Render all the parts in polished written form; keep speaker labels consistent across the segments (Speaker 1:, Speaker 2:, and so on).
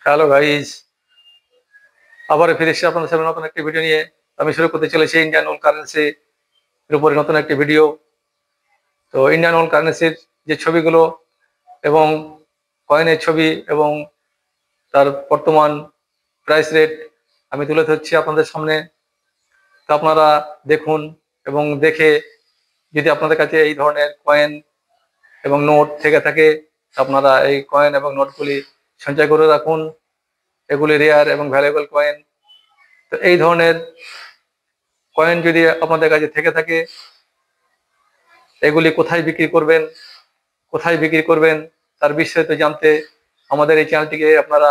Speaker 1: Hello guys, আবার ফিরে এসে আপনাদের সামনে নতুন একটি ভিডিও নিয়ে আমি শুরু করতে চলেছি ইন্ডিয়ান ওয়ার্ল্ড কারেন্সি এর উপরে নতুন একটি ভিডিও। তো ইন্ডিয়ান ওয়ার্ল্ড কারেন্সির যে ছবিগুলো এবং কয়েনের ছবি এবং তার বর্তমান প্রাইস রেট আমি তুলে ধরছি আপনাদের সামনে। তো আপনারা দেখুন এবং দেখে যদি আপনাদের কাছে এই ধরনের কয়েন এবং নোট থেকে থাকে আপনারা এই কয়েন এবং নোটগুলি সঞ্চয় করে রাখুন। এগুলি রেয়ার এবং ভ্যালুয়েবল কয়েন। তো এই ধরনের কয়েন যদি আপনাদের কাছে থেকে থাকে এগুলি কোথায় বিক্রি করবেন তার বিস্তারিত জানতে আমাদের এই চ্যানেলটিকে আপনারা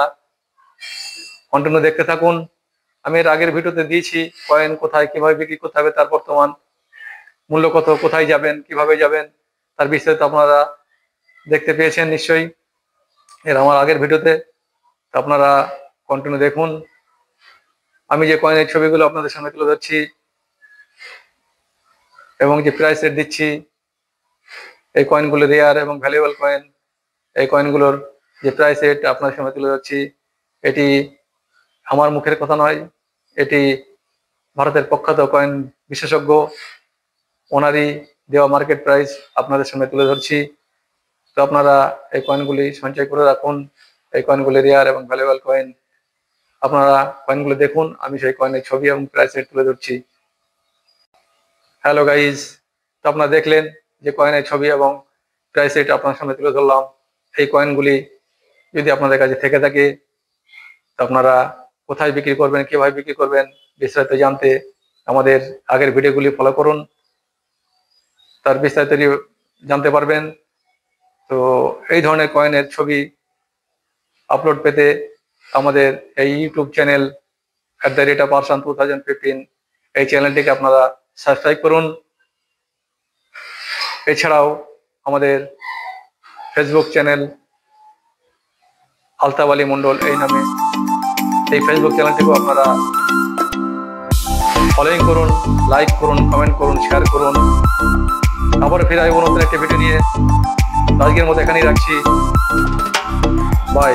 Speaker 1: কন্টিনিউ দেখতে থাকুন। আমি এর আগের ভিডিওতে দিয়েছি কয়েন কোথায় কিভাবে বিক্রি করতে হবে, তার বর্তমান মূল্য কত, কোথায় যাবেন, কিভাবে যাবেন, তার বিস্তারিত আপনারা দেখতে পেয়েছেন নিশ্চয়ই আমার আগের ভিডিওতে। তো আপনারা কন্টিনিউ দেখুন। আমি যে কয়েনের ছবিগুলো আপনাদের সামনে তুলে ধরছি এবং যে প্রাইস রেট দিচ্ছি, এই কয়েনগুলো রেয়ার এবং ভ্যালুয়েবল কয়েন। এই কয়েনগুলোর যে প্রাইস রেট আপনার সামনে তুলে ধরছি, এটি আমার মুখের কথা নয়, এটি ভারতের প্রখ্যাত কয়েন বিশেষজ্ঞ ওনারই দেওয়া মার্কেট প্রাইস আপনাদের সামনে তুলে ধরছি। তো আপনারা এই কয়েনগুলি সঞ্চয় করে রাখুন। এই কয়েনগুলি রেয়ার এবং ভ্যালুয়েবল কয়েন। আপনারা কয়েনগুলো দেখুন, আমি সেই কয়েনের ছবি এবং প্রাইস রেট তুলে ধরছি। হ্যালো গাইজ, তো আপনারা দেখলেন যে কয়েনের ছবি এবং প্রাইস রেট আপনার সামনে তুলে ধরলাম। এই কয়েনগুলি যদি আপনাদের কাছে থেকে থাকে তো আপনারা কোথায় বিক্রি করবেন, কিভাবে বিক্রি করবেন বিস্তারিত জানতে আমাদের আগের ভিডিওগুলি ফলো করুন, তার বিস্তারিত জানতে পারবেন। তো এই ধরনের কয়েনের ছবি আপলোড পেতে আমাদের এই ইউটিউব চ্যানেল @arsan2015 এই চ্যানেলটিকে আপনারা সাবস্ক্রাইব করুন। এছাড়াও আমাদের ফেসবুক চ্যানেল আলতাফ আলী মন্ডল এই নামে এই ফেসবুক চ্যানেলটিকেও আপনারা ফলোইং করুন, লাইক করুন, কমেন্ট করুন, শেয়ার করুন। আবার ফিরে আসবো নতুন একটা ভিডিও নিয়ে। আজকের মতো এখানেই রাখছি। বাই।